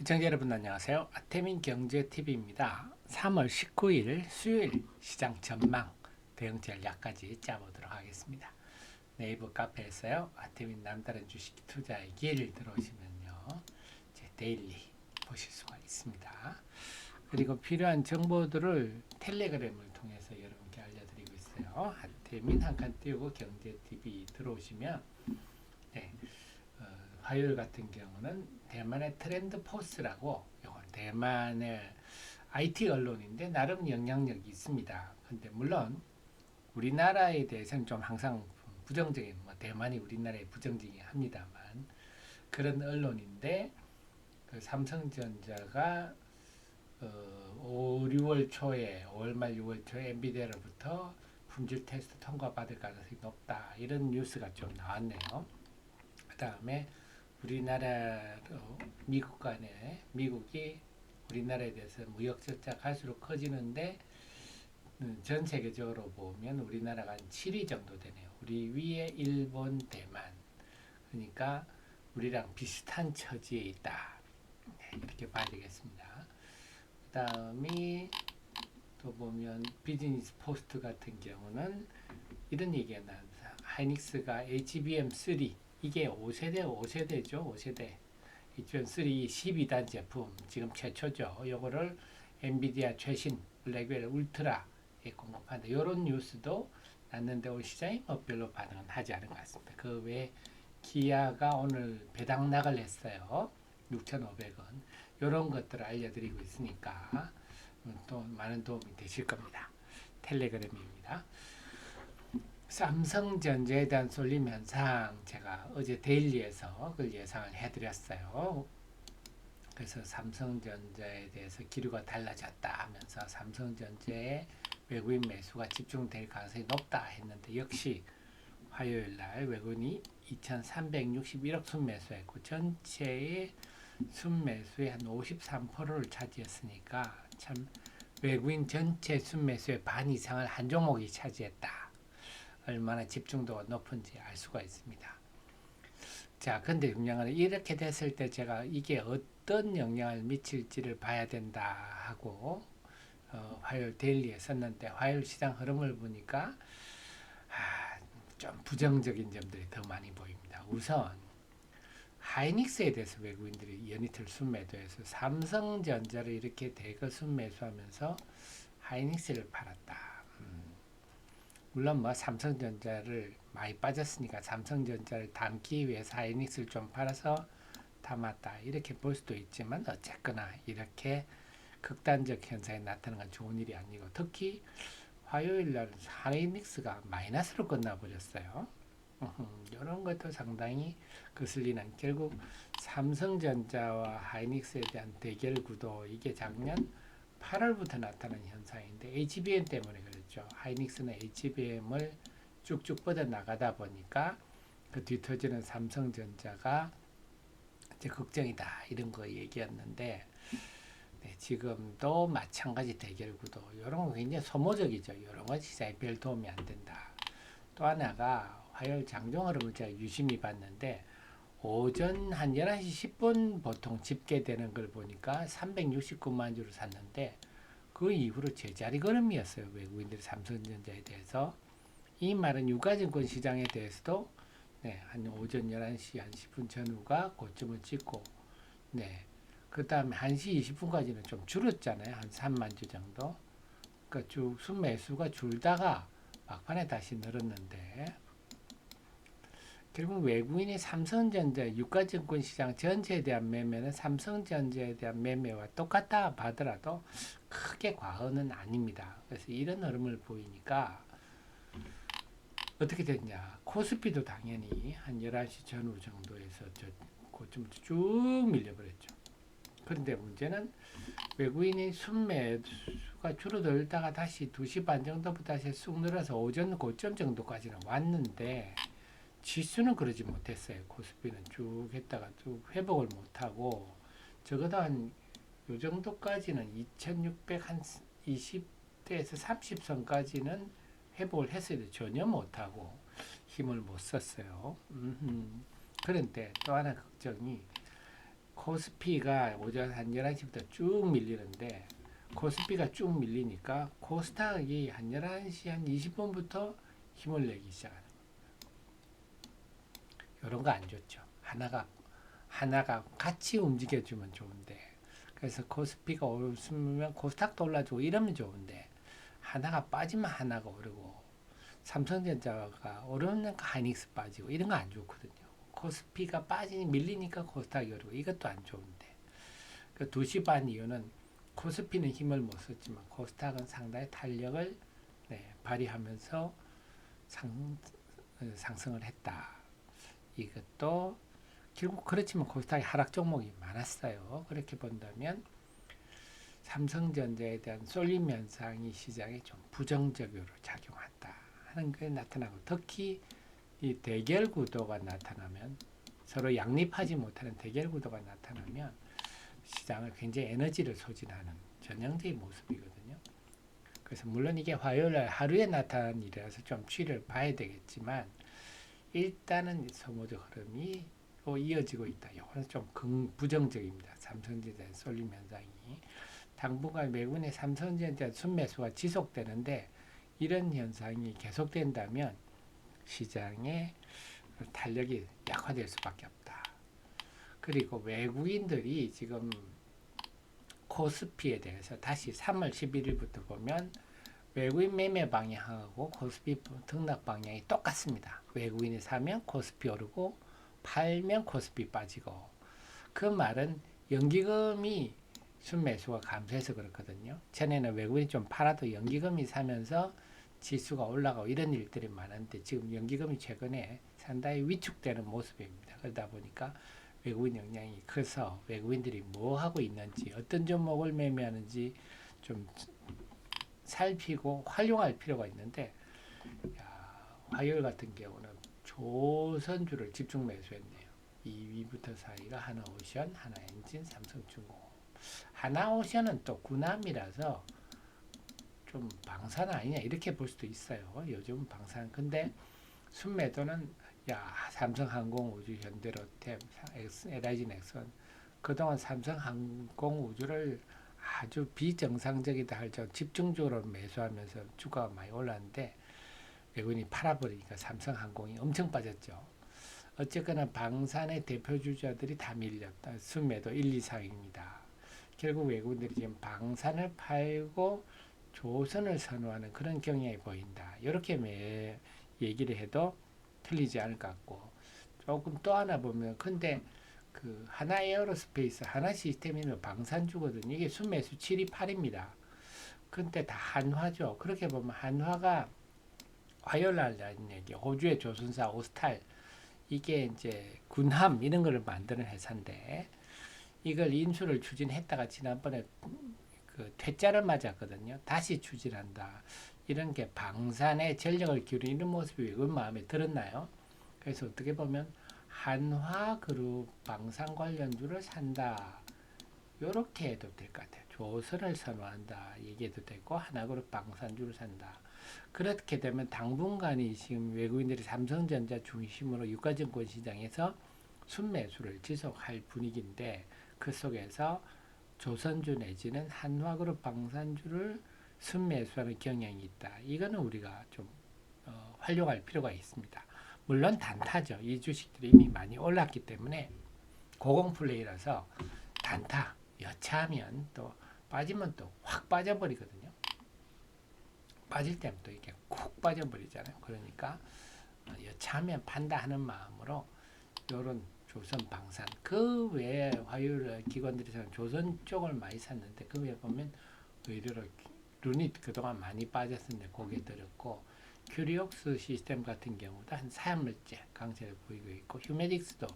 시청자 여러분 안녕하세요. 아태민 경제TV입니다. 3월 19일 수요일 시장 전망 대응 전략까지 짜보도록 하겠습니다. 네이버 카페에서요. 아태민 남다른 주식 투자의 길 들어오시면요. 제 데일리 보실 수가 있습니다. 그리고 필요한 정보들을 텔레그램을 통해서 여러분께 알려드리고 있어요. 아태민 한 칸 띄우고 경제TV 들어오시면 네, 화요일 같은 경우는 대만의 트렌드 포스라고 이건 대만의 IT 언론인데 나름 영향력이 있습니다. 근데 물론 우리나라에 대해서는 좀 항상 부정적인 대만이 우리나라에 부정적이긴 합니다만 그런 언론인데 그 삼성전자가 5, 6월 초에 5월 말 6월 초에 엔비디아로부터 품질 테스트 통과받을 가능성이 높다 이런 뉴스가 좀 나왔네요. 그 다음에 우리나라로 미국 간에 미국이 우리나라에 대해서 무역 적자가 갈수록 커지는데 전 세계적으로 보면 우리나라가 한 7위 정도 되네요. 우리 위에 일본, 대만. 그러니까 우리랑 비슷한 처지에 있다. 네, 이렇게 봐야 되겠습니다. 그 다음이 또 보면 비즈니스 포스트 같은 경우는 이런 얘기가 나옵니다. 하이닉스가 HBM3 이게 5세대죠. 5세대. HBM3 12단 제품 지금 최초죠. 요거를 엔비디아 최신 블랙벨 울트라에 공급한다. 이런 뉴스도 났는데 올 시장이 별로 반응은 하지 않은 것 같습니다. 그 외에 기아가 오늘 배당락을 했어요. 6,500원. 이런 것들을 알려드리고 있으니까 또 많은 도움이 되실 겁니다. 텔레그램입니다. 삼성전자에 대한 쏠림 현상 제가 어제 데일리에서 그걸 예상을 해드렸어요. 그래서 삼성전자에 대해서 기류가 달라졌다 하면서 삼성전자의 외국인 매수가 집중될 가능성이 높다 했는데 역시 화요일날 외국인이 2,361억 순매수했고 전체의 순매수의 한 53%를 차지했으니까 참 외국인 전체 순매수의 반 이상을 한 종목이 차지했다. 얼마나 집중도가 높은지 알 수가 있습니다. 자, 근데 중요한 건 이렇게 됐을 때 제가 이게 어떤 영향을 미칠지를 봐야 된다 하고 화요일 데일리에 썼는데 화요일 시장 흐름을 보니까 좀 부정적인 점들이 더 많이 보입니다. 우선 하이닉스에 대해서 외국인들이 연이틀 순매도해서 삼성전자를 이렇게 대거 순매수하면서 하이닉스를 팔았다. 물론 삼성전자를 많이 빠졌으니까 삼성전자를 담기 위해서 하이닉스를 좀 팔아서 담았다 이렇게 볼 수도 있지만 어쨌거나 이렇게 극단적 현상이 나타나는 건 좋은 일이 아니고 특히 화요일날 하이닉스가 마이너스로 끝나버렸어요. 이런 것도 상당히 거슬리는 결국 삼성전자와 하이닉스에 대한 대결 구도 이게 작년 8월부터 나타난 현상인데 HBM 때문에 그랬죠. 하이닉스는 HBM을 쭉쭉 뻗어 나가다 보니까 그 뒤터지는 삼성전자가 이제 걱정이다 이런 거 얘기였는데 네, 지금도 마찬가지 대결 구도 이런 거 굉장히 소모적이죠. 이런 건 시장에 별 도움이 안 된다. 또 하나가 화요일 장중 흐름을 제가 유심히 봤는데 오전 한 11시 10분 보통 집계되는 걸 보니까 369만 주를 샀는데 그 이후로 제자리 걸음이었어요. 외국인들이 삼성전자에 대해서. 이 말은 유가증권 시장에 대해서도 네, 한 오전 11시 한 10분 전후가 고점을 찍고 네, 그 다음에 1시 20분까지는 좀 줄었잖아요. 한 3만 주 정도. 그러니까 쭉 순매수가 줄다가 막판에 다시 늘었는데 결국 외국인이 삼성전자 유가증권 시장 전체에 대한 매매는 삼성전자에 대한 매매와 똑같다 하더라도 크게 과언은 아닙니다. 그래서 이런 흐름을 보이니까 어떻게 됐냐. 코스피도 당연히 한 11시 전후 정도에서 저 고점을 쭉 밀려버렸죠. 그런데 문제는 외국인이 순매수가 줄어들다가 다시 2시 반 정도부터 다시 쑥 늘어서 오전 고점 정도까지는 왔는데 지수는 그러지 못했어요. 코스피는 쭉 했다가 쭉 회복을 못하고 적어도 한 요 정도까지는 2620대에서 30선까지는 회복을 했어도 전혀 못하고 힘을 못 썼어요. 그런데 또 하나 걱정이 코스피가 오전 한 11시부터 쭉 밀리는데 코스피가 쭉 밀리니까 코스닥이 한 11시 한 20분부터 힘을 내기 시작하는 이런 거 안 좋죠. 하나가 같이 움직여주면 좋은데 그래서 코스피가 오르면 코스닥도 올라주고 이러면 좋은데 하나가 빠지면 하나가 오르고 삼성전자가 오르면 하이닉스 빠지고 이런 거 안 좋거든요. 코스피가 빠지니 밀리니까 코스닥이 오르고 이것도 안 좋은데 그 2시 반 이후는 코스피는 힘을 못 썼지만 코스닥은 상당히 탄력을 발휘하면서 상승을 했다. 이것도 결국 그렇지만 코스닥이 하락 종목이 많았어요. 그렇게 본다면 삼성전자에 대한 쏠림 현상이 시장에 좀 부정적으로 작용한다 하는 게 나타나고 특히 이 대결 구도가 나타나면 서로 양립하지 못하는 대결 구도가 나타나면 시장을 굉장히 에너지를 소진하는 전형적인 모습이거든요. 그래서 물론 이게 화요일 하루에 나타난 일이라서 좀 추이를 봐야 되겠지만 일단은 소모적 흐름이 이어지고 있다. 이거는 좀 부정적입니다. 삼성전자의 쏠림 현상이 당분간 외국인의 삼성전자 순매수가 지속되는데 이런 현상이 계속된다면 시장의 탄력이 약화될 수밖에 없다. 그리고 외국인들이 지금 코스피에 대해서 다시 3월 11일부터 보면 외국인 매매 방향하고 코스피 등락 방향이 똑같습니다. 외국인이 사면 코스피 오르고 팔면 코스피 빠지고 그 말은 연기금이 순매수가 감소해서 그렇거든요. 전에는 외국인이 좀 팔아도 연기금이 사면서 지수가 올라가고 이런 일들이 많은데 지금 연기금이 최근에 상당히 위축되는 모습입니다. 그러다 보니까 외국인 영향이 커서 외국인들이 뭐 하고 있는지 어떤 종목을 매매하는지 좀 살피고 활용할 필요가 있는데 화요일 같은 경우는 조선주를 집중 매수했네요. 2위부터 4위가 하나오션, 하나엔진, 삼성중공업. 하나오션은 또 군함이라서 좀 방산 아니냐 이렇게 볼 수도 있어요. 요즘 방산. 근데 순매도는 삼성항공우주, 현대로템, LIG 넥슨 그동안 삼성항공우주를 아주 비정상적이다 할 정도 집중적으로 매수하면서 주가가 많이 올랐는데 외국인이 팔아버리니까 삼성항공이 엄청 빠졌죠. 어쨌거나 방산의 대표 주자들이 다 밀렸다. 순매도 1, 2, 4입니다. 결국 외국인들이 지금 방산을 팔고 조선을 선호하는 그런 경향이 보인다. 이렇게 얘기를 해도 틀리지 않을 것 같고 조금 또 하나 보면 근데 그 하나 에어로스페이스 하나 시스템이면 방산주거든요. 이게 순매수 7위 8입니다. 근데 다 한화죠. 그렇게 보면 한화가 화요일날 나는 얘기 호주의 조선사 오스탈 이게 이제 군함 이런 거를 만드는 회사인데 이걸 인수를 추진했다가 지난번에 그 퇴짜를 맞았거든요. 다시 추진한다. 이런 게 방산에 전력을 기울이는 모습이 외국 마음에 들었나요? 그래서 어떻게 보면 한화그룹 방산 관련주를 산다. 이렇게 해도 될 것 같아요. 조선을 선호한다. 얘기해도 되고 하나그룹 방산주를 산다. 그렇게 되면 당분간이 지금 외국인들이 삼성전자 중심으로 유가증권 시장에서 순매수를 지속할 분위기인데 그 속에서 조선주 내지는 한화그룹 방산주를 순매수하는 경향이 있다. 이거는 우리가 좀 활용할 필요가 있습니다. 물론 단타죠. 이 주식들이 이미 많이 올랐기 때문에 고공플레이라서 단타, 여차하면 또 빠지면 또 확 빠져버리거든요. 빠질 때는 또 이렇게 쿡 빠져버리잖아요. 그러니까 여차하면 판다 하는 마음으로 이런 조선 방산 그 외에 화요일 기관들에서는 조선 쪽을 많이 샀는데 그 외에 보면 의외로 루닛 그동안 많이 빠졌었는데 고개 들었고 큐리옥스 시스템 같은 경우도 한 3일째 강세를 보이고 있고 휴메딕스도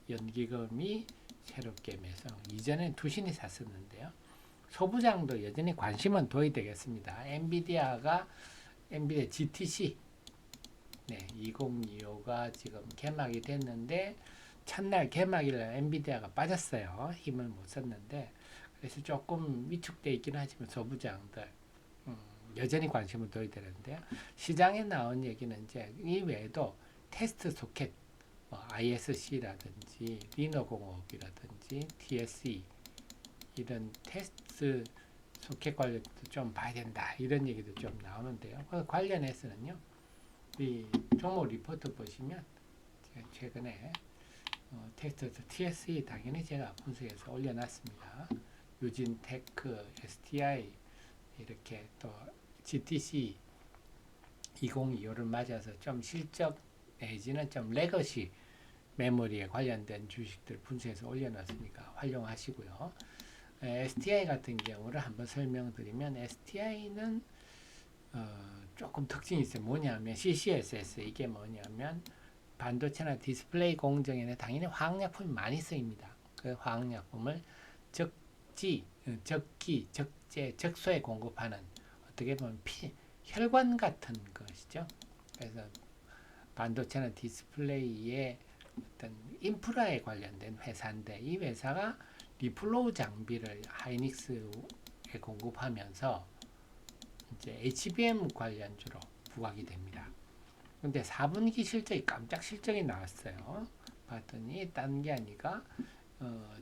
연기금이 새롭게 매수 이전엔 투신이 샀었는데요. 소부장도 여전히 관심은 둬야 되겠습니다. 엔비디아 GTC 2025가 지금 개막이 됐는데 첫날 개막일 엔비디아가 빠졌어요. 힘을 못 썼는데 그래서 조금 위축돼 있긴 하지만 소부장들 여전히 관심을 둬야 되는데요. 시장에 나온 얘기는 이제 이 외에도 테스트 소켓 ISC라든지 리너 공업이라든지 TSE 이런 테스트 소켓 관련도 좀 봐야 된다 이런 얘기도 좀 나오는데요. 그 관련해서는요, 이 종목 리포트 보시면 제가 최근에 테스트 TSE 당연히 제가 분석해서 올려놨습니다. 유진테크, STI 이렇게 또 GTC 2025를 맞아서 좀 실적 내지는 좀 레거시 메모리에 관련된 주식들 분석해서 올려놨으니까 활용하시고요. STI 같은 경우를 한번 설명드리면 STI는 조금 특징이 있어요. 뭐냐면 CCSS 이게 뭐냐면 반도체나 디스플레이 공정에는 당연히 화학약품이 많이 쓰입니다. 그 화학약품을 적기, 적재, 적소에 공급하는 어떻게 보면 혈관 같은 것이죠. 그래서 반도체나 디스플레이의 어떤 인프라에 관련된 회사인데 이 회사가 리플로우 장비를 하이닉스에 공급하면서 이제 HBM 관련주로 부각이 됩니다. 근데 4분기 실적이 깜짝 실적이 나왔어요. 봤더니 딴 게 아니라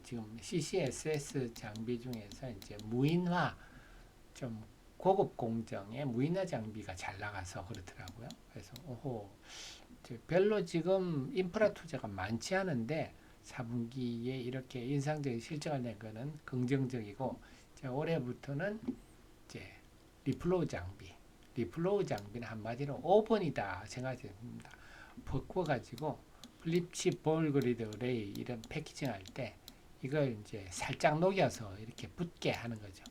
지금 CCSS 장비 중에서 이제 무인화 좀 고급 공정의 무인화 장비가 잘 나가서 그렇더라고요. 그래서 오호 별로 지금 인프라 투자가 많지 않은데 4분기에 이렇게 인상적인 실적을 낸 거는 긍정적이고 올해부터는 이제 리플로우 장비는 한마디로 5번이다 생각이 듭니다. 바꿔가지고 플립칩 볼그리드 어레이 이런 패키징 할 때 이걸 이제 살짝 녹여서 이렇게 붙게 하는 거죠.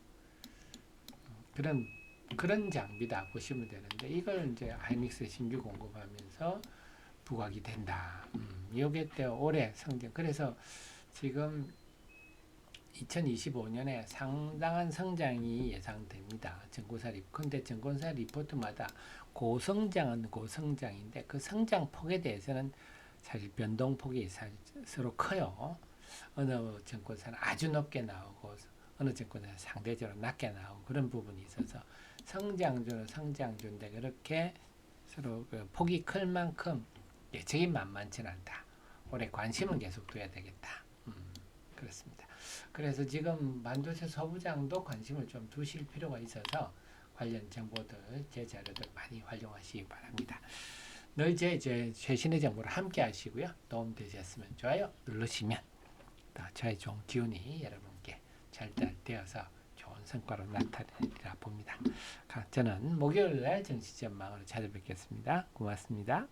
그런 장비다 보시면 되는데 이걸 이제 하이닉스 신규 공급하면서 부각이 된다. 이게 때 올해 성장. 그래서 지금 2025년에 상당한 성장이 예상됩니다. 근데 증권사 리포트마다 고성장은 고성장인데 그 성장 폭에 대해서는 사실 변동폭이 서로 커요. 어느 증권사는 아주 높게 나오고 어느 증권사는 상대적으로 낮게 나오고 그런 부분이 있어서 성장주는 성장주인데 그렇게 서로 그 폭이 클 만큼 예측이 만만치 않다. 올해 관심은 계속 둬야 되겠다. 그렇습니다. 그래서 지금 반도체 소부장도 관심을 좀 두실 필요가 있어서 관련 정보들, 제 자료들 많이 활용하시기 바랍니다. 늘 제 최신의 정보를 함께 하시고요. 도움 되셨으면 좋아요 누르시면 저의 좋은 기운이 여러분께 잘 되어서 좋은 성과로 나타내리라 봅니다. 저는 목요일날 정치전망으로 찾아뵙겠습니다. 고맙습니다.